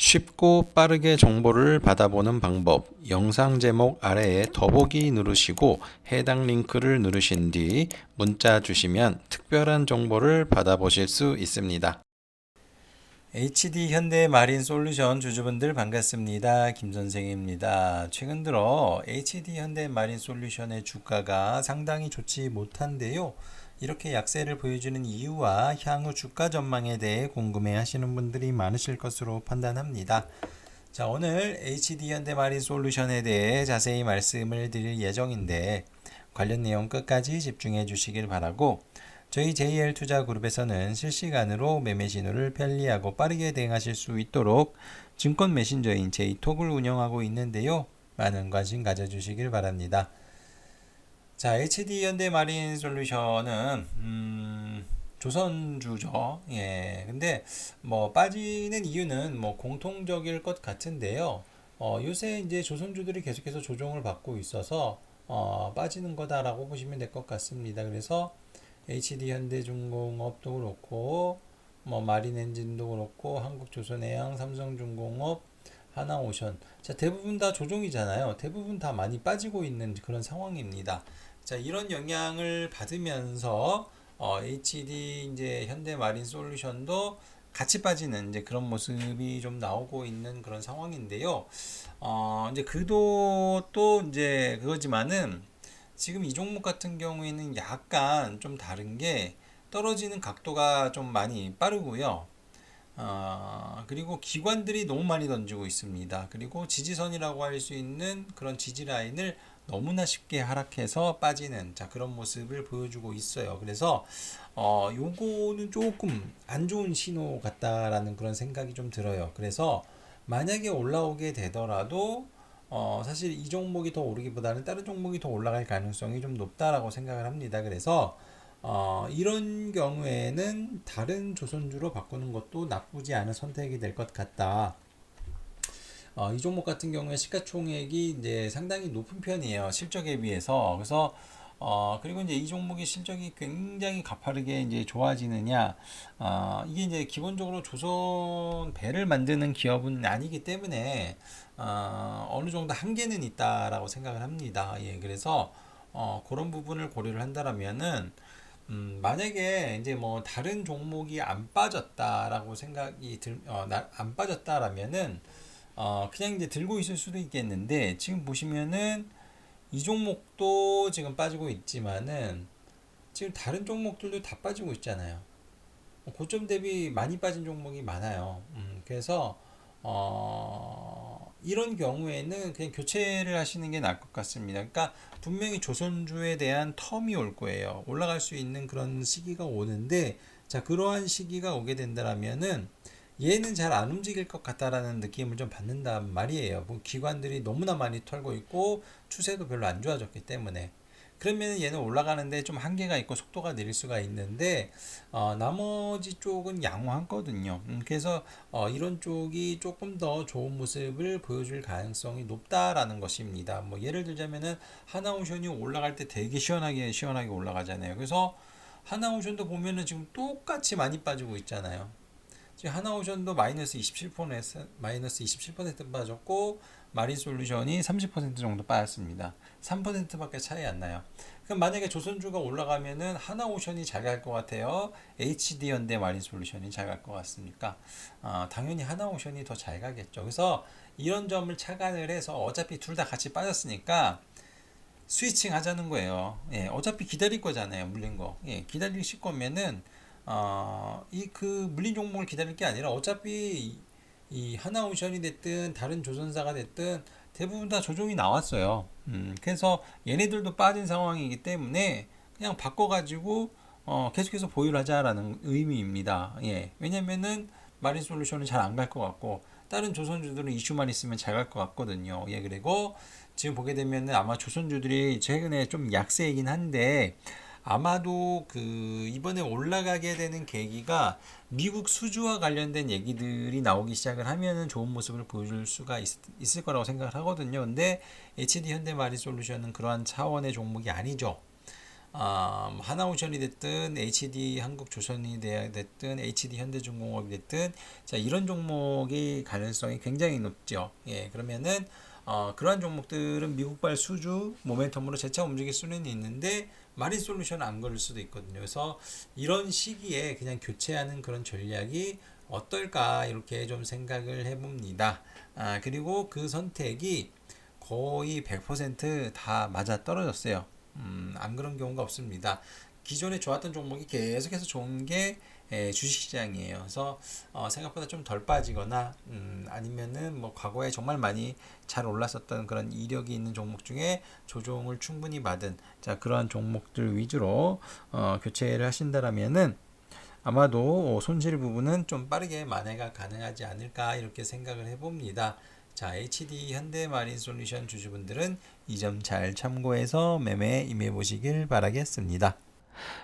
쉽고 빠르게 정보를 받아보는 방법, 영상 제목 아래에 더보기 누르시고 해당 링크를 누르신 뒤 문자 주시면 특별한 정보를 받아보실 수 있습니다. HD 현대마린솔루션 주주분들 반갑습니다. 김선생입니다. 최근 들어 HD 현대마린솔루션의 주가가 상당히 좋지 못한데요. 이렇게 약세를 보여주는 이유와 향후 주가 전망에 대해 궁금해 하시는 분들이 많으실 것으로 판단합니다. 자, 오늘 HD 현대마린솔루션에 대해 자세히 말씀을 드릴 예정인데 관련 내용 끝까지 집중해 주시길 바라고, 저희 JL투자그룹에서는 실시간으로 매매 신호를 편리하고 빠르게 대응하실 수 있도록 증권 메신저인 J톡을 운영하고 있는데요. 많은 관심 가져주시길 바랍니다. 자, HD 현대마린솔루션은 조선주죠. 예. 근데 뭐 빠지는 이유는 뭐 공통적일 것 같은데요. 요새 이제 조선주들이 계속해서 조정을 받고 있어서 빠지는 거다라고 보시면 될 것 같습니다. 그래서 HD 현대중공업도 그렇고 뭐 마린엔진도 그렇고 한국조선해양, 삼성중공업, 하나오션, 자, 대부분 다 조정이잖아요. 대부분 다 많이 빠지고 있는 그런 상황입니다. 자, 이런 영향을 받으면서 HD 이제 현대마린솔루션도 같이 빠지는 이제 그런 모습이 좀 나오고 있는 그런 상황인데요. 이제 그도 또 이제 그거지만은 지금 이 종목 같은 경우에는 약간 좀 다른 게 떨어지는 각도가 좀 많이 빠르고요. 그리고 기관들이 너무 많이 던지고 있습니다. 그리고 지지선이라고 할 수 있는 그런 지지 라인을 너무나 쉽게 하락해서 빠지는, 자, 그런 모습을 보여주고 있어요. 그래서 요거는 조금 안 좋은 신호 같다라는 그런 생각이 좀 들어요. 그래서 만약에 올라오게 되더라도 사실 이 종목이 더 오르기보다는 다른 종목이 더 올라갈 가능성이 좀 높다라고 생각을 합니다. 그래서 이런 경우에는 다른 조선주로 바꾸는 것도 나쁘지 않은 선택이 될 것 같다. 이 종목 같은 경우에 시가총액이 이제 상당히 높은 편이에요. 실적에 비해서. 그래서 그리고 이제 이 종목의 실적이 굉장히 가파르게 이제 좋아지느냐, 이게 이제 기본적으로 조선 배를 만드는 기업은 아니기 때문에 어느 정도 한계는 있다라고 생각을 합니다. 예, 그래서 그런 부분을 고려를 한다라면은 만약에 이제 뭐 다른 종목이 안 빠졌다라고 생각이 안 빠졌다라면은 그냥 이제 들고 있을 수도 있겠는데, 지금 보시면은 이 종목도 지금 빠지고 있지만은 지금 다른 종목들도 다 빠지고 있잖아요. 고점 대비 많이 빠진 종목이 많아요. 그래서 이런 경우에는 그냥 교체를 하시는 게 나을 것 같습니다. 그러니까 분명히 조선주에 대한 텀이 올 거예요. 올라갈 수 있는 그런 시기가 오는데, 자, 그러한 시기가 오게 된다라면은 얘는 잘 안 움직일 것 같다라는 느낌을 좀 받는단 말이에요. 뭐 기관들이 너무나 많이 털고 있고 추세도 별로 안 좋아졌기 때문에. 그러면 얘는 올라가는데 좀 한계가 있고 속도가 느릴 수가 있는데, 나머지 쪽은 양호하거든요. 그래서 이런 쪽이 조금 더 좋은 모습을 보여줄 가능성이 높다라는 것입니다. 뭐 예를 들자면은 하나오션이 올라갈 때 되게 시원하게 올라가잖아요. 그래서 하나오션도 보면은 지금 똑같이 많이 빠지고 있잖아요. 지금 하나오션도 마이너스 27% 빠졌고, 마린솔루션이 30% 정도 빠졌습니다. 3%밖에 차이 안 나요. 그럼 만약에 조선주가 올라가면은 하나오션이 잘 갈 것 같아요, HD현대 마린솔루션이 잘 갈 것 같습니까? 당연히 하나오션이 더 잘 가겠죠. 그래서 이런 점을 차관을 해서 어차피 둘 다 같이 빠졌으니까 스위칭 하자는 거예요. 예, 어차피 기다릴 거잖아요, 물린 거. 예, 기다리실 거면은 이 그 물린 종목을 기다릴 게 아니라 어차피 이 하나오션이 됐든 다른 조선사가 됐든 대부분 다 조정이 나왔어요. 그래서 얘네들도 빠진 상황이기 때문에 그냥 바꿔가지고 계속해서 보유를 하자라는 의미입니다. 예, 왜냐면은 마린솔루션은 잘 안 갈 것 같고 다른 조선주들은 이슈만 있으면 잘 갈 것 같거든요. 예, 그리고 지금 보게 되면은 아마 조선주들이 최근에 좀 약세이긴 한데, 아마도 그 이번에 올라가게 되는 계기가 미국 수주와 관련된 얘기들이 나오기 시작을 하면은 좋은 모습을 보여줄 수가 있을 거라고 생각을 하거든요. 근데 HD 현대마린솔루션은 그러한 차원의 종목이 아니죠. 하나오션이 됐든 HD 한국조선이 됐든 HD 현대중공업이 됐든 자 이런 종목이 가능성이 굉장히 높죠. 예, 그러면은 그러한 종목들은 미국발 수주 모멘텀으로 재차 움직일 수는 있는데 마린솔루션은 안 걸릴 수도 있거든요. 그래서 이런 시기에 그냥 교체하는 그런 전략이 어떨까 이렇게 좀 생각을 해봅니다. 그리고 그 선택이 거의 100%다 맞아 떨어졌어요. 안 그런 경우가 없습니다. 기존에 좋았던 종목이 계속해서 좋은 게 주식시장이에요. 그래서 생각보다 좀 덜 빠지거나 아니면은 뭐 과거에 정말 많이 잘 올랐었던 그런 이력이 있는 종목 중에 조정을 충분히 받은 자 그러한 종목들 위주로 교체를 하신다라면은 아마도 손실 부분은 좀 빠르게 만회가 가능하지 않을까 이렇게 생각을 해봅니다. 자, HD 현대마린솔루션 주주분들은 이 점 잘 참고해서 매매에 임해 보시길 바라겠습니다.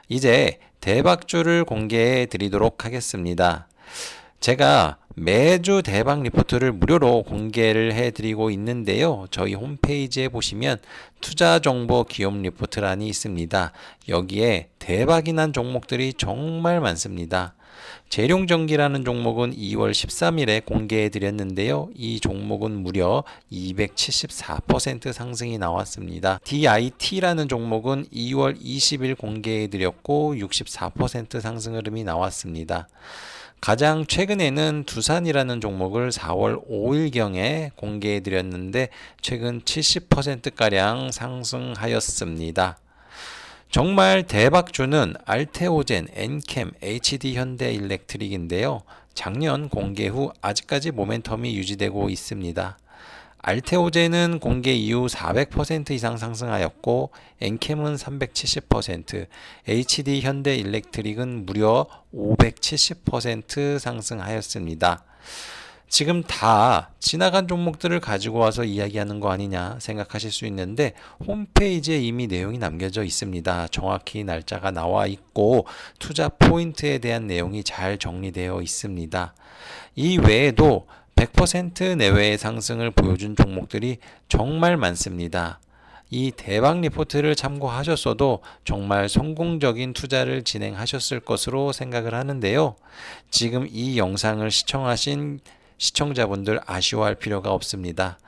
이제 대박주를 공개해 드리도록 하겠습니다. 제가 매주 대박 리포트를 무료로 공개를 해드리고 있는데요. 저희 홈페이지에 보시면 투자 정보 기업 리포트란이 있습니다. 여기에 대박이 난 종목들이 정말 많습니다. 재룡전기라는 종목은 2월 13일에 공개해 드렸는데요. 이 종목은 무려 274% 상승이 나왔습니다. DIT라는 종목은 2월 20일 공개해 드렸고 64% 상승 흐름이 나왔습니다. 가장 최근에는 두산이라는 종목을 4월 5일경에 공개해 드렸는데 최근 70%가량 상승하였습니다. 정말 대박주는 알테오젠, 엔캠, HD 현대일렉트릭인데요. 작년 공개 후 아직까지 모멘텀이 유지되고 있습니다. 알테오젠은 공개 이후 400% 이상 상승하였고 엔캠은 370%, HD 현대일렉트릭은 무려 570% 상승하였습니다. 지금 다 지나간 종목들을 가지고 와서 이야기하는 거 아니냐 생각하실 수 있는데 홈페이지에 이미 내용이 남겨져 있습니다. 정확히 날짜가 나와 있고 투자 포인트에 대한 내용이 잘 정리되어 있습니다. 이 외에도 100% 내외의 상승을 보여준 종목들이 정말 많습니다. 이 대박 리포트를 참고하셨어도 정말 성공적인 투자를 진행하셨을 것으로 생각을 하는데요. 지금 이 영상을 시청하신 시청자분들 아쉬워할 필요가 없습니다.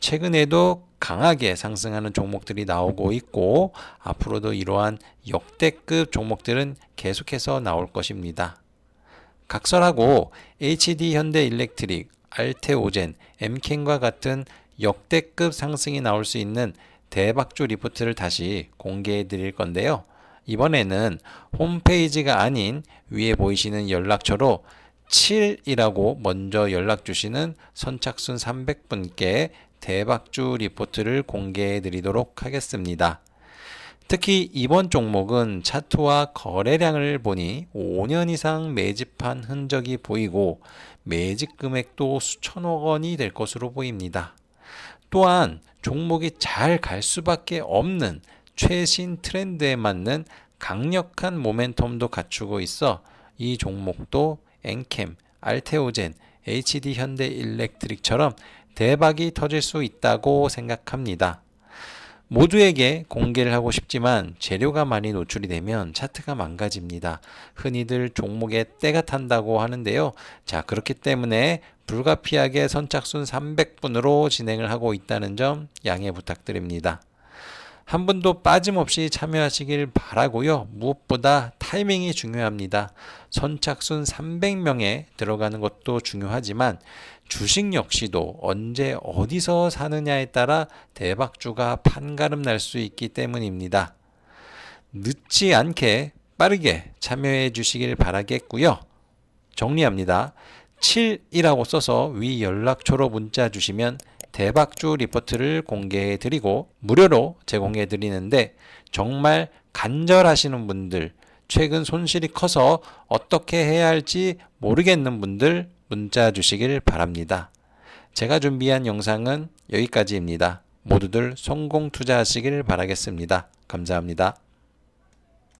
최근에도 강하게 상승하는 종목들이 나오고 있고 앞으로도 이러한 역대급 종목들은 계속해서 나올 것입니다. 각설하고 HD 현대일렉트릭, 알테오젠, 엠켄과 같은 역대급 상승이 나올 수 있는 대박주 리포트를 다시 공개해 드릴 건데요. 이번에는 홈페이지가 아닌 위에 보이시는 연락처로 7이라고 먼저 연락 주시는 선착순 300분께 대박주 리포트를 공개해 드리도록 하겠습니다. 특히 이번 종목은 차트와 거래량을 보니 5년 이상 매집한 흔적이 보이고 매집 금액도 수천억 원이 될 것으로 보입니다. 또한 종목이 잘 갈 수밖에 없는 최신 트렌드에 맞는 강력한 모멘텀도 갖추고 있어 이 종목도 엔캠, 알테오젠, HD 현대일렉트릭처럼 대박이 터질 수 있다고 생각합니다. 모두에게 공개를 하고 싶지만 재료가 많이 노출이 되면 차트가 망가집니다. 흔히들 종목에 때가 탄다고 하는데요. 자, 그렇기 때문에 불가피하게 선착순 300분으로 진행을 하고 있다는 점 양해 부탁드립니다. 한 분도 빠짐없이 참여하시길 바라고요. 무엇보다 타이밍이 중요합니다. 선착순 300명에 들어가는 것도 중요하지만 주식 역시도 언제 어디서 사느냐에 따라 대박주가 판가름 날 수 있기 때문입니다. 늦지 않게 빠르게 참여해 주시길 바라겠고요. 정리합니다. 7이라고 써서 위 연락처로 문자 주시면 대박주 리포트를 공개해 드리고 무료로 제공해 드리는데 정말 간절하시는 분들, 최근 손실이 커서 어떻게 해야 할지 모르겠는 분들 문자 주시길 바랍니다. 제가 준비한 영상은 여기까지입니다. 모두들 성공 투자하시길 바라겠습니다. 감사합니다.